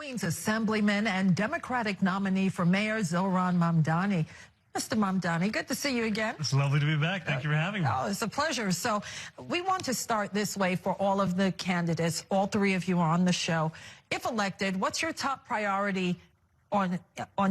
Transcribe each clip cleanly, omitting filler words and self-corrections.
Queens Assemblyman and Democratic nominee for Mayor Zohran Mamdani. Mr. Mamdani, good to see you again. It's lovely to be back. Thank you for having me. Oh, it's a pleasure. So we want to start this way for all of the candidates. All three of you are on the show. If elected, what's your top priority on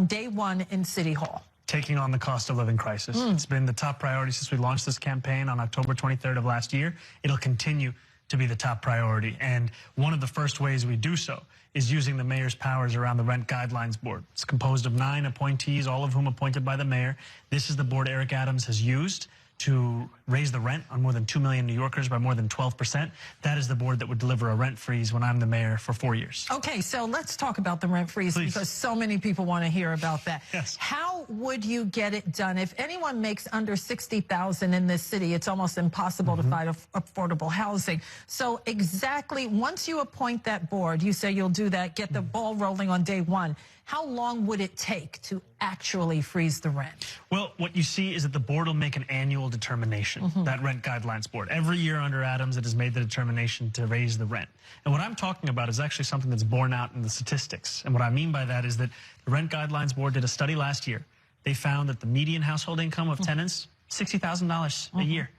day one in City Hall? Taking on the cost of living crisis. It's been the top priority since we launched this campaign on October 23rd of last year. It'll continue to be the top priority. And one of the first ways we do so is using the mayor's powers around the Rent Guidelines Board. It's composed of 9 appointees, all of whom appointed by the mayor. This is the board Eric Adams has used to raise the rent on more than 2 million New Yorkers by more than 12%. That is the board that would deliver a rent freeze when I'm the mayor for 4 years. Okay, so let's talk about the rent freeze. Please. Because so many people want to hear about that. Yes. How would you get it done? If anyone makes under $60,000 in this city, it's almost impossible to find affordable housing. So exactly, once you appoint that board, you say you'll do that, get the ball rolling on day one. How long would it take to actually freeze the rent? Well, what you see is that the board will make an annual determination, that Rent Guidelines Board. Every year under Adams, it has made the determination to raise the rent. And what I'm talking about is actually something that's borne out in the statistics. And what I mean by that is that the Rent Guidelines Board did a study last year. They found that the median household income of tenants, $60,000 a year.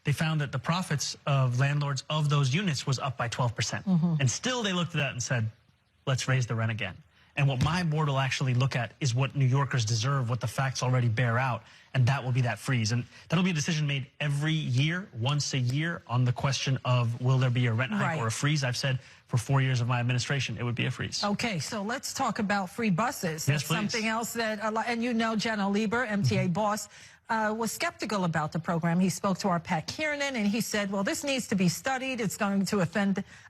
They found that the profits of landlords of those units was up by 12%. And still they looked at that and said, let's raise the rent again. And what my board will actually look at is what New Yorkers deserve, what the facts already bear out, and that will be that freeze. And that'll be a decision made every year, once a year, on the question of will there be a rent hike or a freeze. I've said for 4 years of my administration, it would be a freeze. Okay, so let's talk about free buses. Yes, please. Something else that, and you know Jenna Lieber, MTA boss, was skeptical about the program. He spoke to our Pat Kiernan, and he said, well, this needs to be studied. It's going to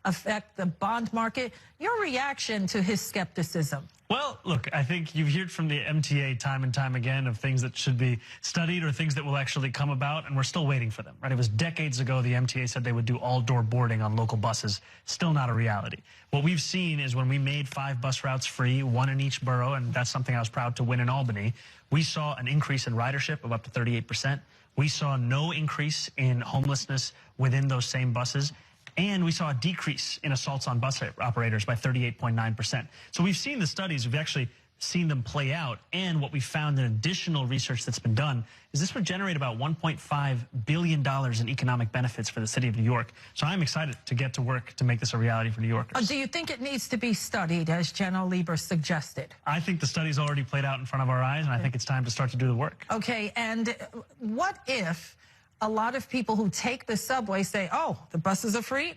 affect the bond market. Your reaction to his skepticism? Well, look, I think you've heard from the MTA time and time again of things that should be studied or things that will actually come about, and we're still waiting for them, right? It was decades ago the MTA said they would do all-door boarding on local buses. Still not a reality. What we've seen is when we made 5 bus routes free, 1 in each borough, and that's something I was proud to win in Albany, we saw an increase in ridership of up to 38%. We saw no increase in homelessness within those same buses. And we saw a decrease in assaults on bus operators by 38.9%. So we've seen the studies, we've actually seen them play out. And what we found in additional research that's been done is this would generate about $1.5 billion in economic benefits for the city of New York. So I'm excited to get to work to make this a reality for New Yorkers. Do you think it needs to be studied, as Jenna Lieber suggested? I think the study's already played out in front of our eyes, and I think it's time to start to do the work. Okay, and what if a lot of people who take the subway say, oh, the buses are free?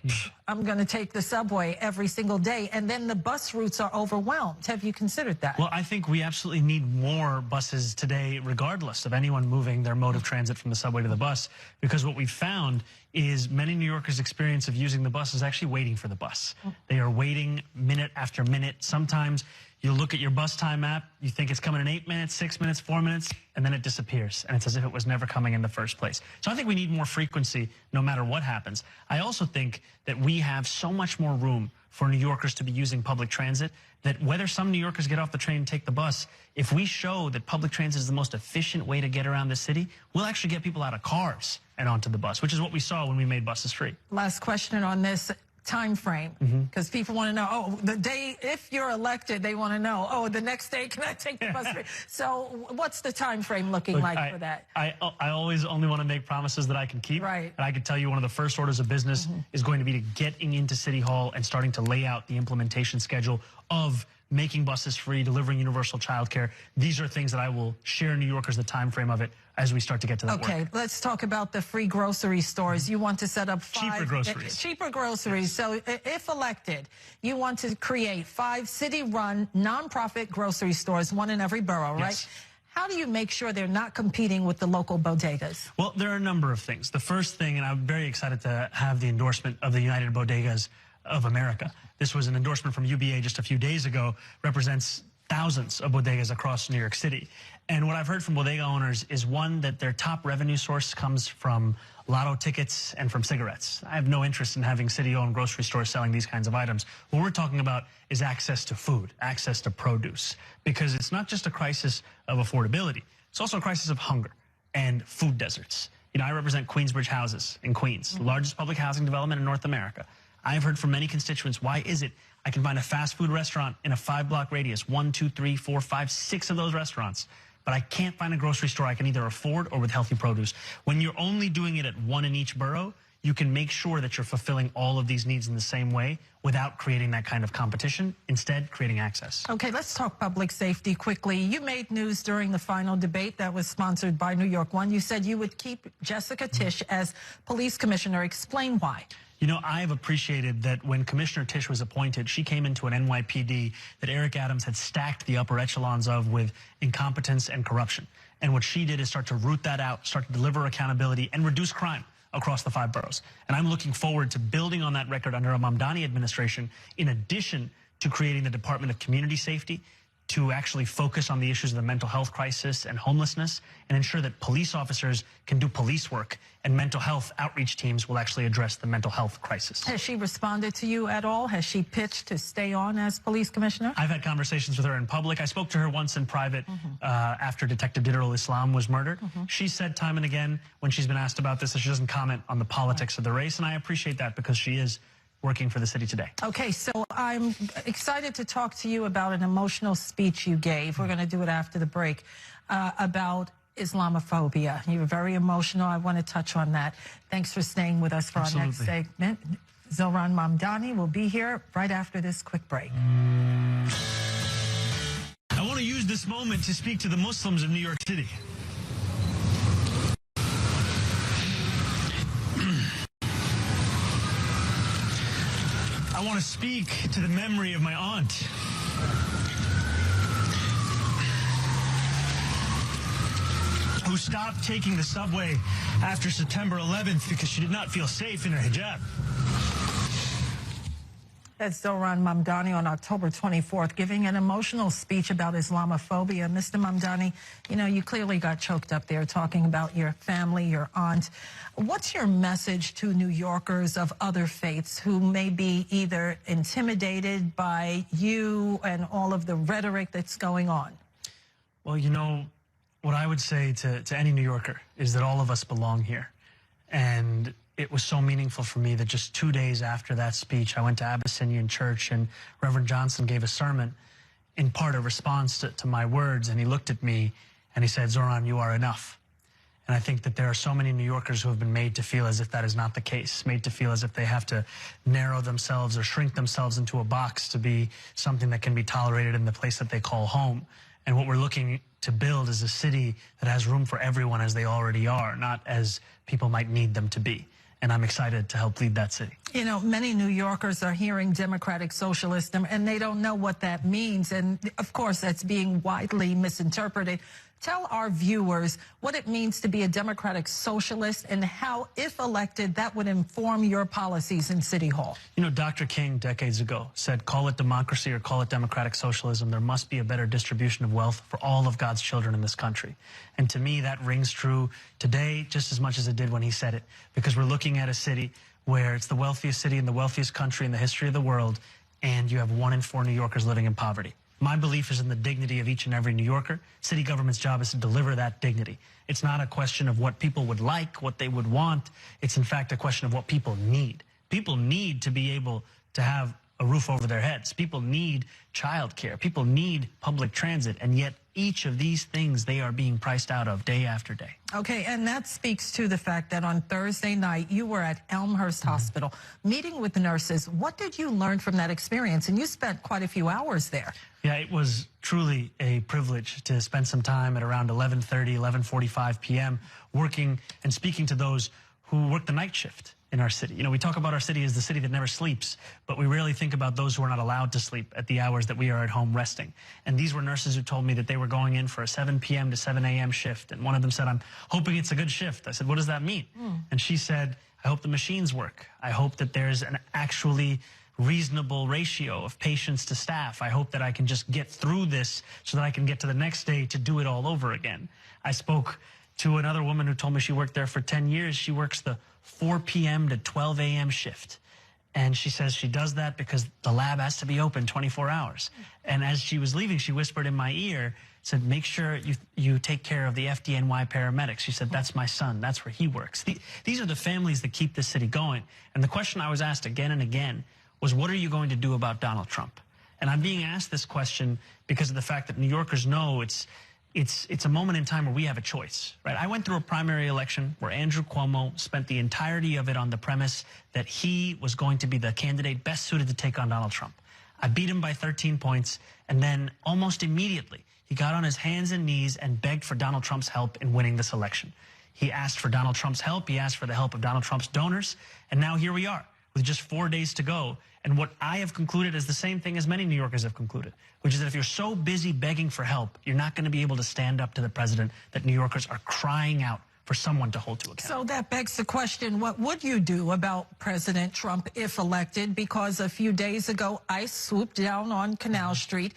I'm going to take the subway every single day. And then the bus routes are overwhelmed. Have you considered that? Well, I think we absolutely need more buses today, regardless of anyone moving their mode of transit from the subway to the bus, because what we've found is many New Yorkers' experience of using the bus is actually waiting for the bus. They are waiting minute after minute. Sometimes you look at your bus time app, you think it's coming in 8 minutes, 6 minutes, 4 minutes, and then it disappears. And it's as if it was never coming in the first place. So I think we need more frequency no matter what happens. I also think that we have so much more room for New Yorkers to be using public transit that whether some New Yorkers get off the train and take the bus, if we show that public transit is the most efficient way to get around the city, we'll actually get people out of cars and onto the bus, which is what we saw when we made buses free. Last question on this. Time frame, because people want to know, oh, the day, if you're elected, they want to know, oh, the next day, can I take the bus free? So what's the time frame looking like for that? I always only want to make promises that I can keep. Right. And I can tell you one of the first orders of business is going to be to getting into City Hall and starting to lay out the implementation schedule of making buses free, delivering universal childcare. These are things that I will share New Yorkers the time frame of it as we start to get to that work. Okay, let's talk about the free grocery stores. You want to set up 5... Cheaper groceries. Cheaper groceries. So if elected, you want to create 5 city-run, nonprofit grocery stores, 1 in every borough, right? Yes. How do you make sure they're not competing with the local bodegas? Well, there are a number of things. The first thing, and I'm very excited to have the endorsement of the United Bodegas of America. This was an endorsement from UBA just a few days ago, represents thousands of bodegas across New York City. And what I've heard from bodega owners is, one, that their top revenue source comes from lotto tickets and from cigarettes. I have no interest in having city-owned grocery stores selling these kinds of items. What we're talking about is access to food, access to produce, because it's not just a crisis of affordability. It's also a crisis of hunger and food deserts. You know, I represent Queensbridge Houses in Queens, the largest public housing development in North America. I've heard from many constituents, why is it I can find a fast food restaurant in a 5-block radius, 1, 2, 3, 4, 5, 6 of those restaurants. But I can't find a grocery store I can either afford or with healthy produce. When you're only doing it at one in each borough, you can make sure that you're fulfilling all of these needs in the same way without creating that kind of competition, instead creating access. Okay, let's talk public safety quickly. You made news during the final debate that was sponsored by New York One. You said you would keep Jessica Tisch as police commissioner. Explain why. You know, I have appreciated that when Commissioner Tisch was appointed, she came into an NYPD that Eric Adams had stacked the upper echelons of with incompetence and corruption. And what she did is start to root that out, start to deliver accountability and reduce crime across the 5 boroughs. And I'm looking forward to building on that record under a Mamdani administration, in addition to creating the Department of Community Safety to actually focus on the issues of the mental health crisis and homelessness and ensure that police officers can do police work and mental health outreach teams will actually address the mental health crisis. Has she responded to you at all? Has she pitched to stay on as police commissioner? I've had conversations with her in public. I spoke to her once in private after Detective Diderul Islam was murdered. She said time and again when she's been asked about this that she doesn't comment on the politics of the race, and I appreciate that because she is working for the city today. Okay, so I'm excited to talk to you about an emotional speech you gave. We're going to do it after the break about Islamophobia. You were very emotional. I want to touch on that. Thanks for staying with us for our next segment. Zohran Mamdani will be here right after this quick break. I want to use this moment to speak to the Muslims of New York City. I want to speak to the memory of my aunt. Who stopped taking the subway after September 11th because she did not feel safe in her hijab. That's Zohran Mamdani on October 24th, giving an emotional speech about Islamophobia. Mr. Mamdani, you know, you clearly got choked up there talking about your family, your aunt. What's your message to New Yorkers of other faiths who may be either intimidated by you and all of the rhetoric that's going on? Well, you know, what I would say to any New Yorker is that all of us belong here. And it was so meaningful for me that just 2 days after that speech, I went to Abyssinian Church and Reverend Johnson gave a sermon, in part a response to my words. And he looked at me and he said, Zohran, you are enough. And I think that there are so many New Yorkers who have been made to feel as if that is not the case, made to feel as if they have to narrow themselves or shrink themselves into a box to be something that can be tolerated in the place that they call home. And what we're looking to build is a city that has room for everyone as they already are, not as people might need them to be. And I'm excited to help lead that city. You know, many New Yorkers are hearing democratic socialism, and they don't know what that means. And, of course, that's being widely misinterpreted. Tell our viewers what it means to be a democratic socialist and how, if elected, that would inform your policies in City Hall. You know, Dr. King, decades ago, said, call it democracy or call it democratic socialism. There must be a better distribution of wealth for all of God's children in this country. And to me, that rings true today just as much as it did when he said it, because we're looking at a city where it's the wealthiest city in the wealthiest country in the history of the world, and you have 1 in 4 New Yorkers living in poverty. My belief is in the dignity of each and every New Yorker. City government's job is to deliver that dignity. It's not a question of what people would like, what they would want. It's, in fact, a question of what people need. People need to be able to have a roof over their heads. People need childcare. People need public transit. And yet each of these things they are being priced out of day after day. Okay, and that speaks to the fact that on Thursday night you were at Elmhurst Hospital meeting with the nurses. What did you learn from that experience? And you spent quite a few hours there. Yeah, it was truly a privilege to spend some time at around 11:30, 11:45 p.m. working and speaking to those who work the night shift in our city. You know, we talk about our city as the city that never sleeps, but we rarely think about those who are not allowed to sleep at the hours that we are at home resting. And these were nurses who told me that they were going in for a 7 p.m. to 7 a.m. shift. And one of them said, I'm hoping it's a good shift. I said, what does that mean? And she said, I hope the machines work. I hope that there's an actually reasonable ratio of patients to staff. I hope that I can just get through this so that I can get to the next day to do it all over again. I spoke to another woman who told me she worked there for 10 years. She works the 4 p.m. to 12 a.m. shift. And she says she does that because the lab has to be open 24 hours. And as she was leaving, she whispered in my ear, said, make sure you take care of the FDNY paramedics. She said, that's my son. That's where he works. These are the families that keep this city going. And the question I was asked again and again was, what are you going to do about Donald Trump? And I'm being asked this question because of the fact that New Yorkers know it's a moment in time where we have a choice, right? I went through a primary election where Andrew Cuomo spent the entirety of it on the premise that he was going to be the candidate best suited to take on Donald Trump. I beat him by 13 points, and then almost immediately, he got on his hands and knees and begged for Donald Trump's help in winning this election. He asked for Donald Trump's help. He asked for the help of Donald Trump's donors. And now here we are with just 4 days to go. And what I have concluded is the same thing as many New Yorkers have concluded, which is that if you're so busy begging for help, you're not going to be able to stand up to the president that New Yorkers are crying out for someone to hold to account. So that begs the question, what would you do about President Trump if elected? Because a few days ago, ICE swooped down on Canal Street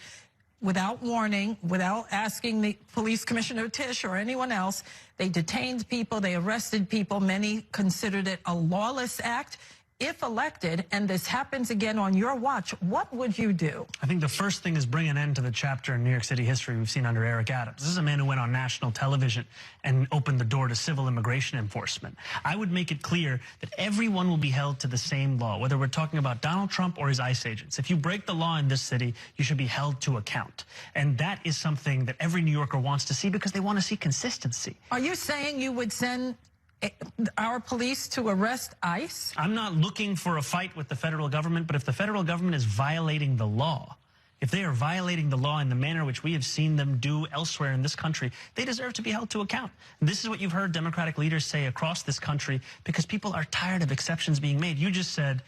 without warning, without asking the police commissioner Tisch or anyone else. They detained people, they arrested people. Many considered it a lawless act. If elected, and this happens again on your watch, what would you do? I think the first thing is bring an end to the chapter in New York City history we've seen under Eric Adams. This is a man who went on national television and opened the door to civil immigration enforcement. I would make it clear that everyone will be held to the same law, whether we're talking about Donald Trump or his ICE agents. If you break the law in this city, you should be held to account. And that is something that every New Yorker wants to see because they want to see consistency. Are you saying you would send our police to arrest ICE? I'm not looking for a fight with the federal government, but if the federal government is violating the law, if they are violating the law in the manner which we have seen them do elsewhere in this country, they deserve to be held to account. This is what you've heard Democratic leaders say across this country because people are tired of exceptions being made. You just said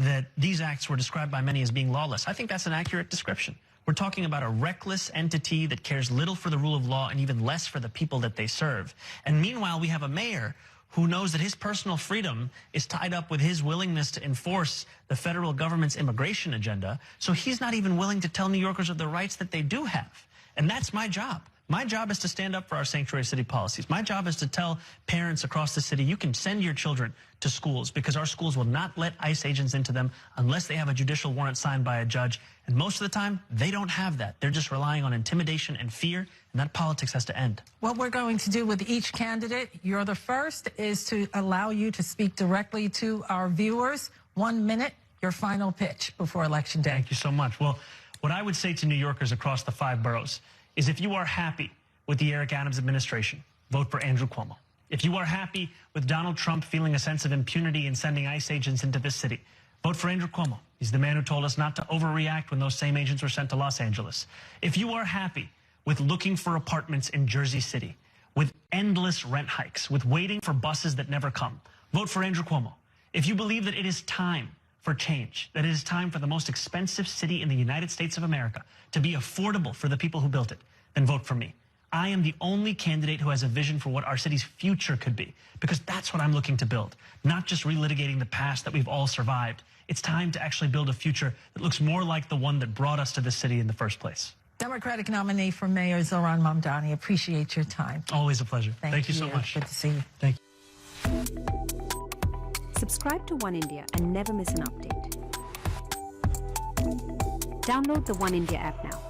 that these acts were described by many as being lawless. I think that's an accurate description. We're talking about a reckless entity that cares little for the rule of law and even less for the people that they serve. And meanwhile, we have a mayor who knows that his personal freedom is tied up with his willingness to enforce the federal government's immigration agenda. So he's not even willing to tell New Yorkers of the rights that they do have. And that's my job. My job is to stand up for our sanctuary city policies. My job is to tell parents across the city, you can send your children to schools because our schools will not let ICE agents into them unless they have a judicial warrant signed by a judge. And most of the time, they don't have that. They're just relying on intimidation and fear, and that politics has to end. What we're going to do with each candidate, you're the first, is to allow you to speak directly to our viewers. 1 minute, your final pitch before Election Day. Thank you so much. Well, what I would say to New Yorkers across the 5 boroughs is if you are happy with the Eric Adams administration, vote for Andrew Cuomo. If you are happy with Donald Trump feeling a sense of impunity in sending ICE agents into this city, vote for Andrew Cuomo. He's the man who told us not to overreact when those same agents were sent to Los Angeles. If you are happy with looking for apartments in Jersey City, with endless rent hikes, with waiting for buses that never come, vote for Andrew Cuomo. If you believe that it is time for change, that it is time for the most expensive city in the United States of America to be affordable for the people who built it, then vote for me. I am the only candidate who has a vision for what our city's future could be, because that's what I'm looking to build, not just relitigating the past that we've all survived. It's time to actually build a future that looks more like the one that brought us to this city in the first place. Democratic nominee for Mayor Zohran Mamdani, appreciate your time. Always a pleasure. Thank you so much. Good to see you. Thank you. Subscribe to One India and never miss an update. Download the One India app now.